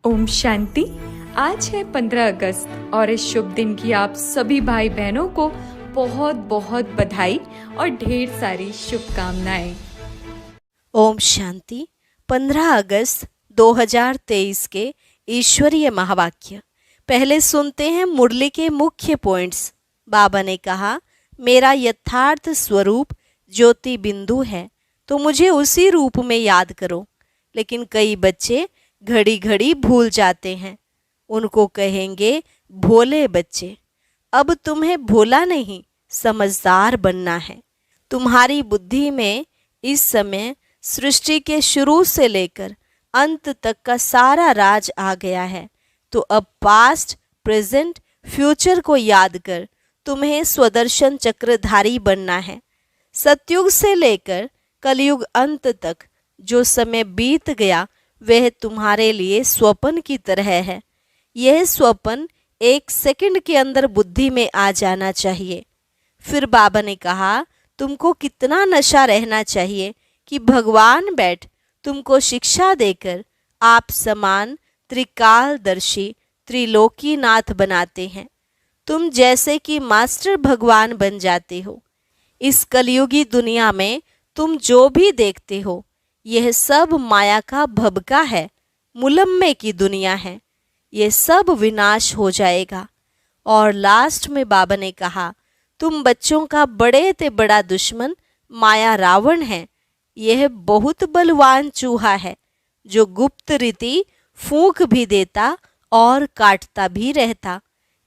ओम शांति। आज है 15 अगस्त और इस शुभ दिन की आप सभी भाई बहनों को बहुत बहुत बधाई और ढेर सारी शुभकामनाएं। ओम शांति। 15 अगस्त 2023 के ईश्वरीय महावाक्य। पहले सुनते हैं मुरली के मुख्य पॉइंट्स। बाबा ने कहा, मेरा यथार्थ स्वरूप ज्योति बिंदु है, तो मुझे उसी रूप में याद करो। लेकिन कई बच्चे घड़ी घड़ी भूल जाते हैं। उनको कहेंगे भोले बच्चे। अब तुम्हें भोला नहीं, समझदार बनना है। तुम्हारी बुद्धि में इस समय सृष्टि के शुरू से लेकर अंत तक का सारा राज आ गया है। तो अब पास्ट, प्रेजेंट, फ्यूचर को याद कर तुम्हें स्वदर्शन चक्रधारी बनना है। सतयुग से लेकर कलयुग अंत तक जो समय बीत गया वह तुम्हारे लिए स्वप्न की तरह है। यह स्वप्न 1 सेकंड के अंदर बुद्धि में आ जाना चाहिए। फिर बाबा ने कहा, तुमको कितना नशा रहना चाहिए कि भगवान बैठ तुमको शिक्षा देकर आप समान त्रिकालदर्शी त्रिलोकीनाथ बनाते हैं। तुम जैसे कि मास्टर भगवान बन जाते हो। इस कलयुगी दुनिया में तुम जो भी देखते हो यह सब माया का भबका है, मुलम्मे की दुनिया है। यह सब विनाश हो जाएगा। और लास्ट में बाबा ने कहा, तुम बच्चों का बड़े ते बड़ा दुश्मन माया रावण है। यह बहुत बलवान चूहा है जो गुप्त रीति फूंक भी देता और काटता भी रहता।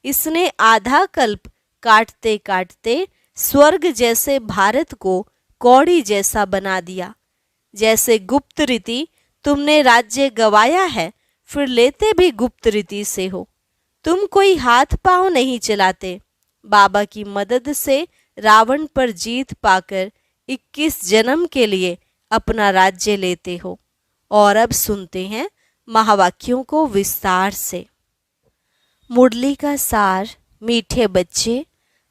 इसने आधा कल्प काटते काटते स्वर्ग जैसे भारत को कौड़ी जैसा बना दिया। जैसे गुप्त रीति तुमने राज्य गवाया है, फिर लेते भी गुप्त रीति से हो। तुम कोई हाथ पांव नहीं चलाते। बाबा की मदद से रावण पर जीत पाकर 21 जन्म के लिए अपना राज्य लेते हो। और अब सुनते हैं महावाक्यों को विस्तार से। मुरली का सार, मीठे बच्चे,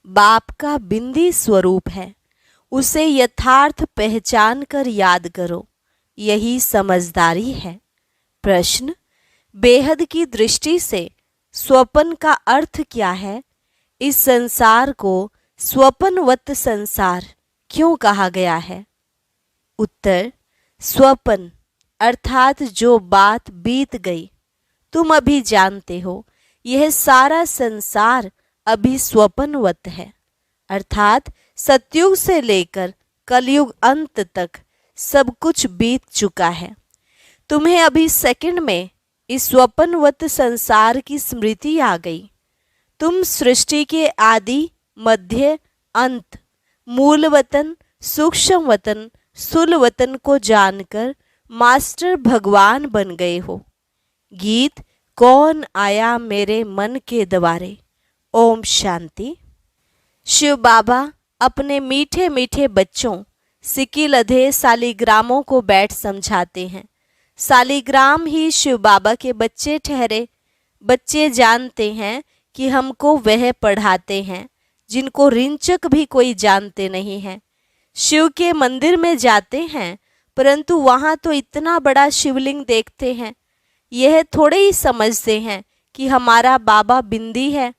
बाप का बिंदी स्वरूप है। उसे यथार्थ पहचान कर याद करो, यही समझदारी है। प्रश्न, बेहद की दृष्टि से स्वप्न का अर्थ क्या है? इस संसार को स्वप्नवत संसार क्यों कहा गया है? उत्तर, स्वप्न अर्थात जो बात बीत गई। तुम अभी जानते हो यह सारा संसार अभी स्वप्नवत है, अर्थात सतयुग से लेकर कलयुग अंत तक सब कुछ बीत चुका है। तुम्हें अभी सेकंड में इस स्वप्नवत संसार की स्मृति आ गई। तुम सृष्टि के आदि, मध्य, अंत, मूल वतन, सूक्ष्म वतन, स्थूल वतन को जानकर मास्टर भगवान बन गए हो। गीत, कौन आया मेरे मन के द्वारे। ओम शांति। शिव बाबा अपने मीठे मीठे बच्चों सिकिलधे सालिग्रामों को बैठ समझाते हैं। सालिग्राम ही शिव बाबा के बच्चे ठहरे। बच्चे जानते हैं कि हमको वह पढ़ाते हैं जिनको रिंचक भी कोई जानते नहीं है। शिव के मंदिर में जाते हैं, परंतु वहाँ तो इतना बड़ा शिवलिंग देखते हैं। यह थोड़े ही समझते हैं कि हमारा बाबा बिंदी है।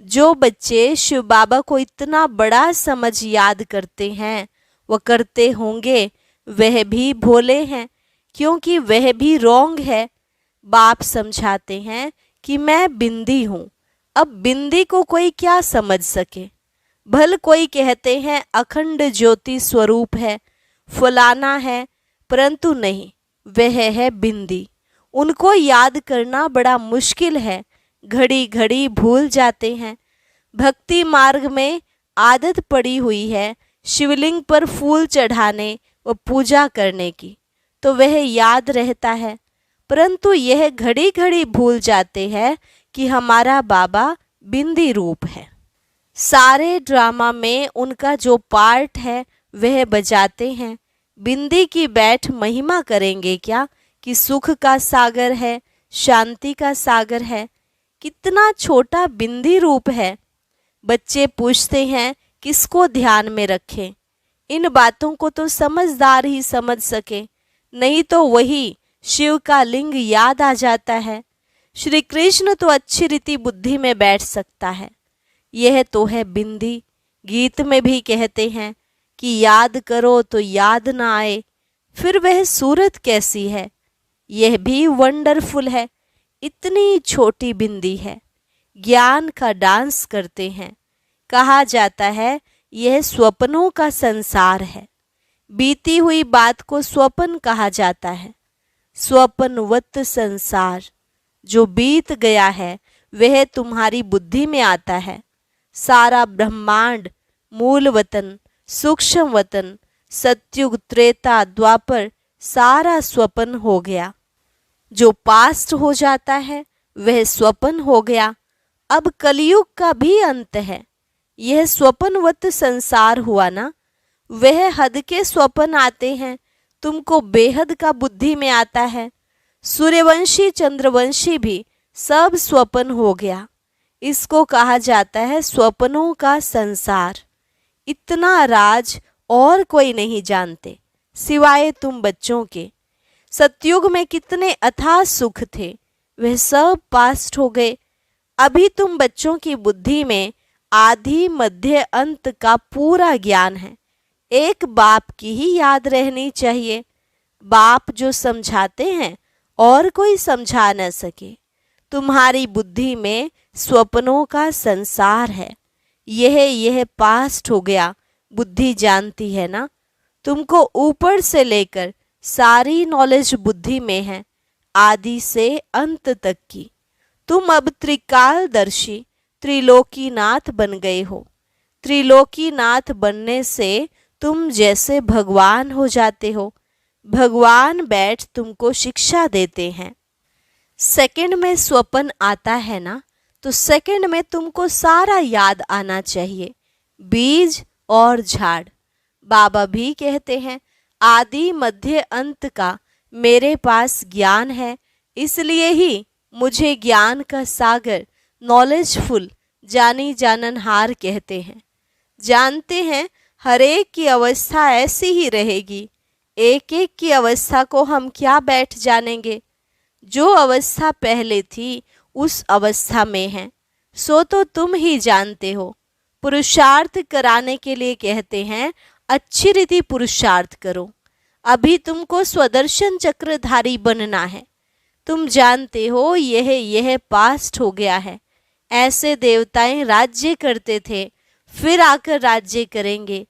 जो बच्चे शिव बाबा को इतना बड़ा समझ याद करते हैं, वह करते होंगे वह भी भोले हैं, क्योंकि वह भी रोंग है। बाप समझाते हैं कि मैं बिंदी हूँ। अब बिंदी को कोई क्या समझ सके? भल कोई कहते हैं अखंड ज्योति स्वरूप है, फलाना है, परंतु नहीं, वह है बिंदी। उनको याद करना बड़ा मुश्किल है, घड़ी घड़ी भूल जाते हैं। भक्ति मार्ग में आदत पड़ी हुई है शिवलिंग पर फूल चढ़ाने व पूजा करने की, तो वह याद रहता है, परंतु यह घड़ी घड़ी भूल जाते हैं कि हमारा बाबा बिंदी रूप है। सारे ड्रामा में उनका जो पार्ट है वह बजाते हैं। बिंदी की बैठ महिमा करेंगे क्या कि सुख का सागर है, शांति का सागर है। कितना छोटा बिंदी रूप है। बच्चे पूछते हैं किसको ध्यान में रखें। इन बातों को तो समझदार ही समझ सके, नहीं तो वही शिव का लिंग याद आ जाता है। श्री कृष्ण तो अच्छी रीति बुद्धि में बैठ सकता है। यह तो है बिंदी। गीत में भी कहते हैं कि याद करो तो याद ना आए, फिर वह सूरत कैसी है। यह भी वंडरफुल है। इतनी छोटी बिंदी है, ज्ञान का डांस करते हैं। कहा जाता है यह स्वप्नों का संसार है। बीती हुई बात को स्वप्न कहा जाता है। स्वप्नवत संसार, जो बीत गया है वह तुम्हारी बुद्धि में आता है। सारा ब्रह्मांड, मूल वतन, सूक्ष्म वतन, सतयुग, त्रेता, द्वापर, सारा स्वप्न हो गया। जो पास्ट हो जाता है वह स्वप्न हो गया। अब कलयुग का भी अंत है। यह स्वप्नवत संसार हुआ ना। वह हद के स्वप्न आते हैं, तुमको बेहद का बुद्धि में आता है। सूर्यवंशी, चंद्रवंशी भी सब स्वप्न हो गया। इसको कहा जाता है स्वप्नों का संसार। इतना राज और कोई नहीं जानते सिवाय तुम बच्चों के। सतयुग में कितने अथाह सुख थे, वह सब पास्ट हो गए। अभी तुम बच्चों की बुद्धि में आदि, मध्य, अंत का पूरा ज्ञान है। एक बाप की ही याद रहनी चाहिए। बाप जो समझाते हैं और कोई समझा न सके। तुम्हारी बुद्धि में स्वप्नों का संसार है। यह पास्ट हो गया। बुद्धि जानती है ना। तुमको ऊपर से लेकर सारी नॉलेज बुद्धि में है, आदि से अंत तक की। तुम अब त्रिकालदर्शी, त्रिलोकीनाथ बन गए हो। त्रिलोकीनाथ बनने से तुम जैसे भगवान हो जाते हो। भगवान बैठ तुमको शिक्षा देते हैं। सेकंड में स्वप्न आता है ना, तो सेकंड में तुमको सारा याद आना चाहिए, बीज और झाड़। बाबा भी कहते हैं आदि, मध्य, अंत का मेरे पास ज्ञान है, इसलिए ही मुझे ज्ञान का सागर, नॉलेजफुल, जानी जाननहार कहते हैं। जानते हैं हर एक की अवस्था ऐसी ही रहेगी। एक एक की अवस्था को हम क्या बैठ जानेंगे। जो अवस्था पहले थी उस अवस्था में है, सो तो तुम ही जानते हो। पुरुषार्थ कराने के लिए कहते हैं अच्छी रीति पुरुषार्थ करो। अभी तुमको स्वदर्शन चक्रधारी बनना है। तुम जानते हो यह पास्ट हो गया है। ऐसे देवताएं राज्य करते थे, फिर आकर राज्य करेंगे।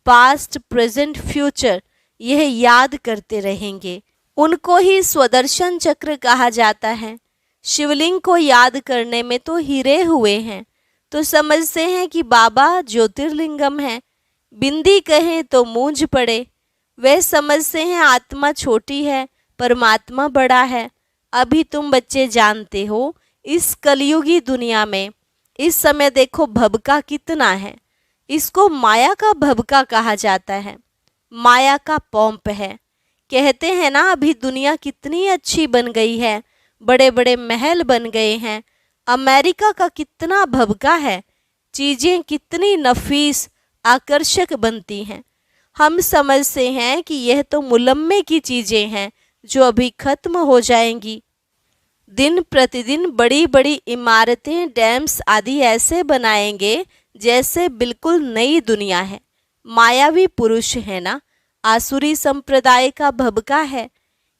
पास्ट, प्रेजेंट, फ्यूचर यह याद करते रहेंगे। उनको ही स्वदर्शन चक्र कहा जाता है। शिवलिंग को याद करने में तो हीरे हुए हैं, तो समझते हैं कि बाबा ज्योतिर्लिंगम है। बिंदी कहें तो मूंज पड़े। वे समझते हैं आत्मा छोटी है, परमात्मा बड़ा है। अभी तुम बच्चे जानते हो इस कलयुगी दुनिया में इस समय देखो भबका कितना है। इसको माया का भबका कहा जाता है। माया का पॉम्प है। कहते हैं ना अभी दुनिया कितनी अच्छी बन गई है, बड़े बड़े महल बन गए हैं। अमेरिका का कितना भबका है, चीजें कितनी नफीस, आकर्षक बनती हैं। हम समझते हैं कि यह तो मुलम्मे की चीजें हैं जो अभी खत्म हो जाएंगी। दिन प्रतिदिन बड़ी बड़ी इमारतें, डैम्स आदि ऐसे बनाएंगे जैसे बिल्कुल नई दुनिया है। मायावी पुरुष है ना, आसुरी संप्रदाय का भबका है।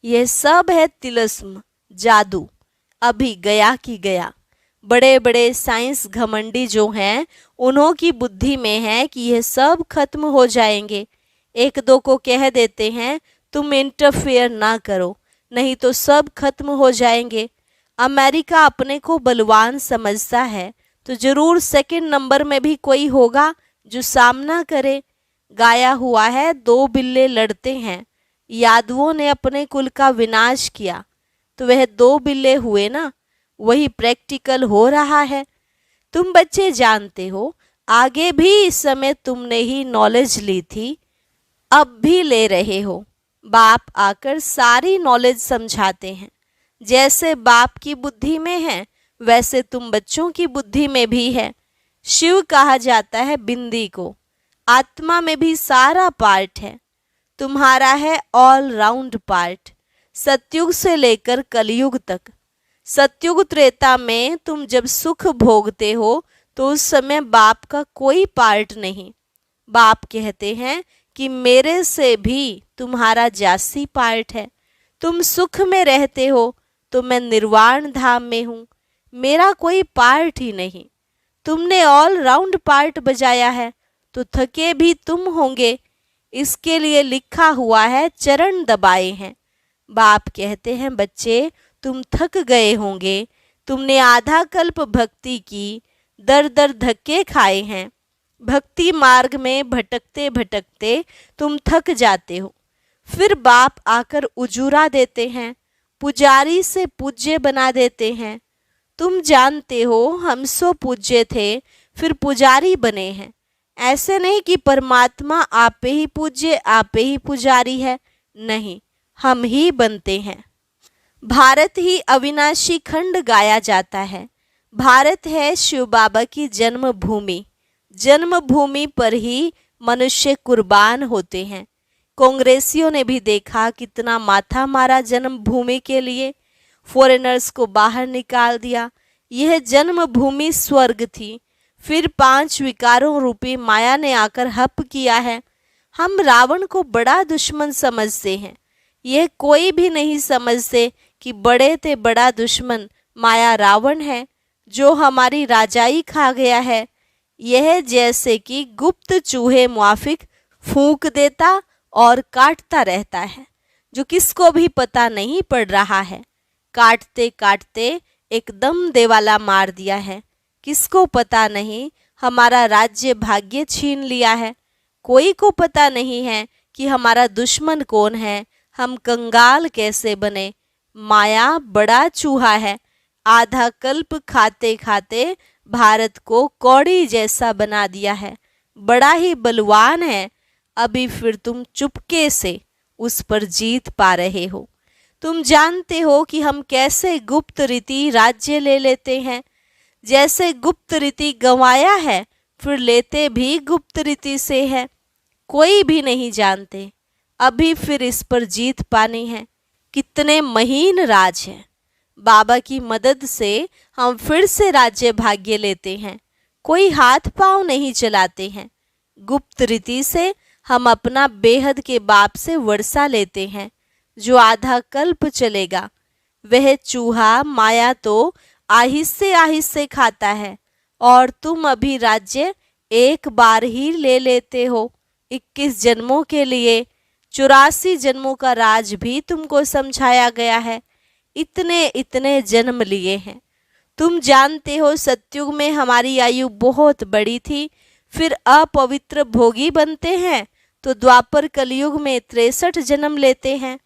यह सब है तिलस्म, जादू, अभी गया कि गया। बड़े बड़े साइंस घमंडी जो हैं उन्हों की बुद्धि में है कि यह सब खत्म हो जाएंगे। एक दो को कह देते हैं तुम इंटरफेयर ना करो, नहीं तो सब खत्म हो जाएंगे। अमेरिका अपने को बलवान समझता है, तो जरूर सेकंड नंबर में भी कोई होगा जो सामना करे। गाया हुआ है 2 बिल्ले लड़ते हैं, यादवों ने अपने कुल का विनाश किया, तो वह 2 बिल्ले हुए ना। वही प्रैक्टिकल हो रहा है। तुम बच्चे जानते हो आगे भी इस समय तुमने ही नॉलेज ली थी, अब भी ले रहे हो। बाप आकर सारी नॉलेज समझाते हैं। जैसे बाप की बुद्धि में है वैसे तुम बच्चों की बुद्धि में भी है। शिव कहा जाता है बिंदी को। आत्मा में भी सारा पार्ट है, तुम्हारा है ऑल राउंड पार्ट, सतयुग से लेकर कलयुग तक। सतयुग त्रेता में तुम जब सुख भोगते हो तो उस समय बाप का कोई पार्ट नहीं। बाप कहते हैं कि मेरे से भी तुम्हारा जासी पार्ट है। तुम सुख में रहते हो तो मैं निर्वाण धाम में हूँ, मेरा कोई पार्ट ही नहीं। तुमने ऑल राउंड पार्ट बजाया है तो थके भी तुम होंगे, इसके लिए लिखा हुआ है चरण दबाए हैं। बाप कहते हैं बच्चे तुम थक गए होंगे, तुमने आधा कल्प भक्ति की, दर दर धक्के खाए हैं। भक्ति मार्ग में भटकते भटकते तुम थक जाते हो, फिर बाप आकर उजूरा देते हैं, पुजारी से पूज्य बना देते हैं। तुम जानते हो हम सो पूज्य थे फिर पुजारी बने हैं। ऐसे नहीं कि परमात्मा आपे ही पूज्य आपे ही पुजारी है, नहीं, हम ही बनते हैं। भारत ही अविनाशी खंड गाया जाता है। भारत है शिव बाबा की जन्मभूमि। जन्मभूमि पर ही मनुष्य कुर्बान होते हैं। कांग्रेसियों ने भी देखा कितना माथा मारा जन्मभूमि के लिए, फॉरेनर्स को बाहर निकाल दिया। यह जन्मभूमि स्वर्ग थी, फिर 5 विकारों रूपी माया ने आकर हप किया है। हम रावण को बड़ा दुश्मन समझते हैं, यह कोई भी नहीं समझते कि बड़े ते बड़ा दुश्मन माया रावण है जो हमारी राजाई खा गया है। यह जैसे कि गुप्त चूहे मुआफिक फूंक देता और काटता रहता है, जो किसको भी पता नहीं पड़ रहा है। काटते काटते एकदम देवाला मार दिया है, किसको पता नहीं हमारा राज्य भाग्य छीन लिया है। कोई को पता नहीं है कि हमारा दुश्मन कौन है, हम कंगाल कैसे बने। माया बड़ा चूहा है, आधा कल्प खाते खाते भारत को कौड़ी जैसा बना दिया है। बड़ा ही बलवान है, अभी फिर तुम चुपके से उस पर जीत पा रहे हो। तुम जानते हो कि हम कैसे गुप्त रीति राज्य ले लेते हैं। जैसे गुप्त रीति गंवाया है फिर लेते भी गुप्त रीति से है। कोई भी नहीं जानते, अभी फिर इस पर जीत पानी है। कितने महीन राज है। बाबा की मदद से हम फिर से राज्य भाग्य लेते हैं, कोई हाथ पांव नहीं चलाते हैं। गुप्त रीति से हम अपना बेहद के बाप से वर्षा लेते हैं, जो आधा कल्प चलेगा। वह चूहा माया तो आहिस्ते आहिस्ते खाता है, और तुम अभी राज्य एक बार ही ले लेते हो। 21 जन्मों के लिए 84 जन्मों का राज भी तुमको समझाया गया है। इतने इतने जन्म लिए हैं। तुम जानते हो सतयुग में हमारी आयु बहुत बड़ी थी, फिर अपवित्र भोगी बनते हैं तो द्वापर कलयुग में 63 जन्म लेते हैं।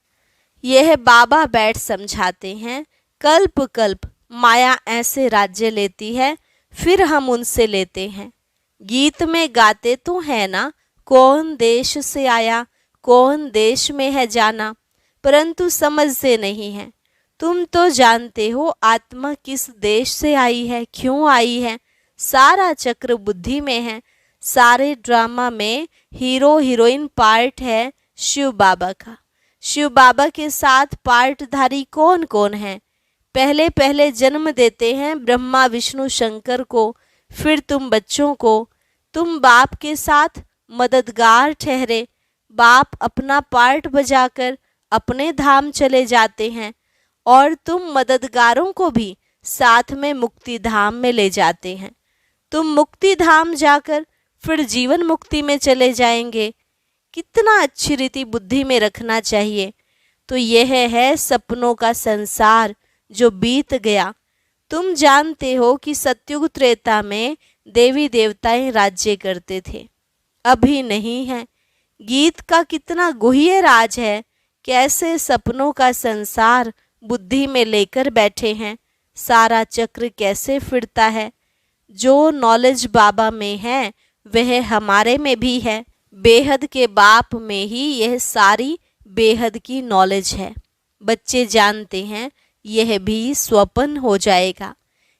यह बाबा बैठ समझाते हैं, कल्प कल्प माया ऐसे राज्य लेती है, फिर हम उनसे लेते हैं। गीत में गाते तो है ना, कौन देश से आया कौन देश में है जाना, परंतु समझते नहीं हैं। तुम तो जानते हो आत्मा किस देश से आई है, क्यों आई है। सारा चक्र बुद्धि में है। सारे ड्रामा में हीरो हीरोइन पार्ट है शिव बाबा का। शिव बाबा के साथ पार्टधारी कौन कौन है। पहले पहले जन्म देते हैं ब्रह्मा विष्णु शंकर को, फिर तुम बच्चों को। तुम बाप के साथ मददगार ठहरे। बाप अपना पार्ट बजाकर अपने धाम चले जाते हैं, और तुम मददगारों को भी साथ में मुक्ति धाम में ले जाते हैं। तुम मुक्ति धाम जाकर फिर जीवन मुक्ति में चले जाएंगे। कितना अच्छी रीति बुद्धि में रखना चाहिए। तो यह है सपनों का संसार जो बीत गया। तुम जानते हो कि सतयुग त्रेता में देवी देवताएं राज्य करते थे, अभी नहीं है। गीत का कितना गुह्य राज है, कैसे सपनों का संसार बुद्धि में लेकर बैठे हैं। सारा चक्र कैसे फिरता है। जो नॉलेज बाबा में है वह हमारे में भी है। बेहद के बाप में ही यह सारी बेहद की नॉलेज है। बच्चे जानते हैं यह भी स्वप्न हो जाएगा।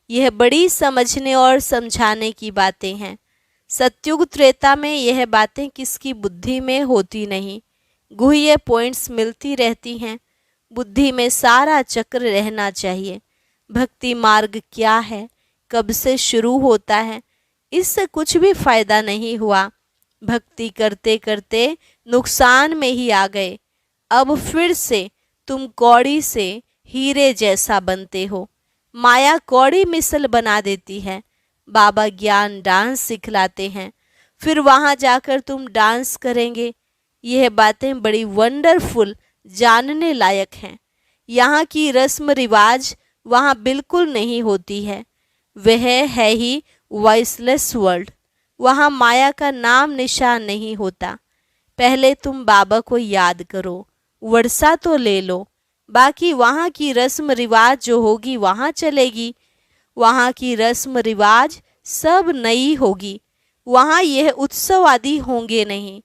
यह बड़ी समझने और समझाने की बातें हैं। सतयुग त्रेता में यह बातें किसकी बुद्धि में होती नहीं, गुह्य पॉइंट्स मिलती रहती हैं। बुद्धि में सारा चक्र रहना चाहिए। भक्ति मार्ग क्या है, कब से शुरू होता है, इससे कुछ भी फायदा नहीं हुआ। भक्ति करते करते नुकसान में ही आ गए। अब फिर से तुम कौड़ी से हीरे जैसा बनते हो। माया कौड़ी मिसल बना देती है। बाबा ज्ञान डांस सिखलाते हैं, फिर वहाँ जाकर तुम डांस करेंगे। यह बातें बड़ी वंडरफुल, जानने लायक हैं। यहाँ की रस्म रिवाज वहाँ बिल्कुल नहीं होती है। वह है ही वॉइसलेस वर्ल्ड। वहाँ माया का नाम निशान नहीं होता। पहले तुम बाबा को याद करो, वर्षा तो ले लो, बाकी वहाँ की रस्म रिवाज जो होगी वहाँ चलेगी। वहाँ की रस्म रिवाज सब नई होगी। वहाँ यह उत्सव आदि होंगे नहीं।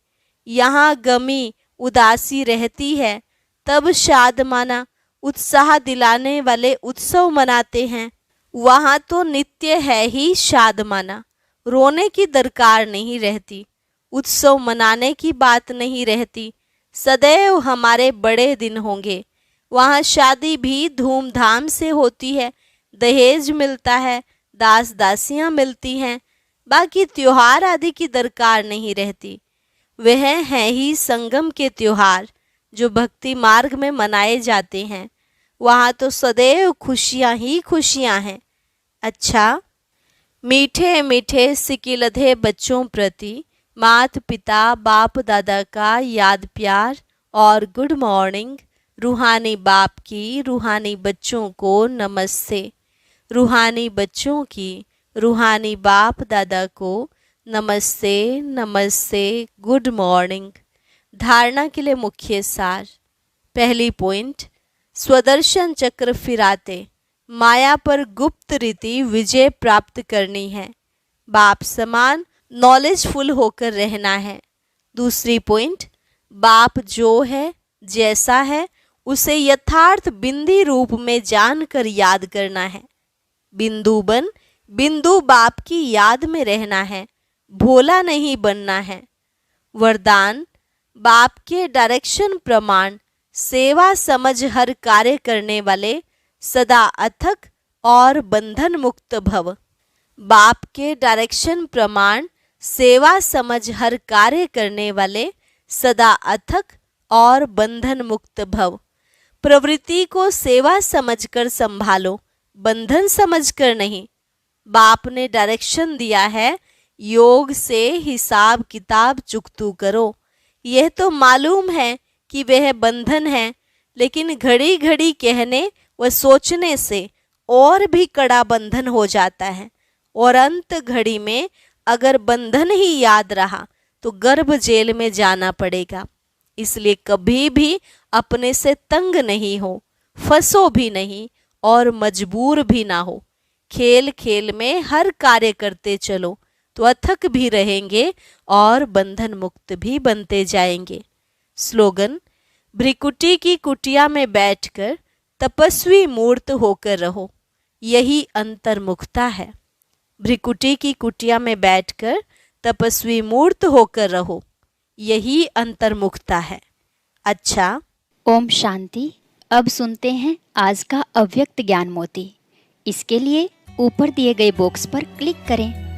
यहाँ गमी उदासी रहती है, तब शादमाना उत्साह दिलाने वाले उत्सव मनाते हैं। वहाँ तो नित्य है ही शादमाना, रोने की दरकार नहीं रहती, उत्सव मनाने की बात नहीं रहती। सदैव हमारे बड़े दिन होंगे। वहाँ शादी भी धूमधाम से होती है, दहेज मिलता है, दास दासियाँ मिलती हैं, बाकी त्योहार आदि की दरकार नहीं रहती। वह हैं ही संगम के त्योहार जो भक्ति मार्ग में मनाए जाते हैं। वहाँ तो सदैव खुशियाँ ही खुशियाँ हैं। अच्छा, मीठे मीठे सिकिलधे बच्चों प्रति मात पिता बाप दादा का याद प्यार और गुड मॉर्निंग। रूहानी बाप की रूहानी बच्चों को नमस्ते। रूहानी बच्चों की रूहानी बाप दादा को नमस्ते नमस्ते, गुड मॉर्निंग। धारणा के लिए मुख्य सार। पहली पॉइंट, स्वदर्शन चक्र फिराते माया पर गुप्त रीति विजय प्राप्त करनी है। बाप समान नॉलेजफुल होकर रहना है। दूसरी पॉइंट, बाप जो है जैसा है उसे यथार्थ बिंदी रूप में जानकर याद करना है। बिंदु बन बिंदु बाप की याद में रहना है, भोला नहीं बनना है। वरदान, बाप के डायरेक्शन प्रमाण सेवा समझ हर कार्य करने वाले सदा अथक और बंधन मुक्त भव। बाप के डायरेक्शन प्रमाण सेवा समझ हर कार्य करने वाले सदा अथक और बंधन मुक्त भव। प्रवृत्ति को सेवा समझकर संभालो, बंधन समझकर नहीं। बाप ने डायरेक्शन दिया है, योग से हिसाब किताब चुकतू करो। यह तो मालूम है कि वह बंधन है, लेकिन घड़ी घड़ी कहने व सोचने से और भी कड़ा बंधन हो जाता है। और अंत घड़ी में अगर बंधन ही याद रहा तो गर्भ जेल में जाना पड़ेगा। इसलिए कभी भी अपने से तंग नहीं हो, फंसो भी नहीं और मजबूर भी ना हो। खेल खेल में हर कार्य करते चलो तो अथक भी रहेंगे और बंधन मुक्त भी बनते जाएंगे। स्लोगन, भ्रिकुटी की कुटिया में बैठकर तपस्वी मूर्त होकर रहो, यही अंतर्मुखता है। भ्रिकुटी की कुटिया में बैठकर तपस्वी मूर्त होकर रहो, यही अंतर्मुखता है। अच्छा, ओम शांति। अब सुनते हैं आज का अव्यक्त ज्ञान मोती। इसके लिए ऊपर दिए गए बॉक्स पर क्लिक करें।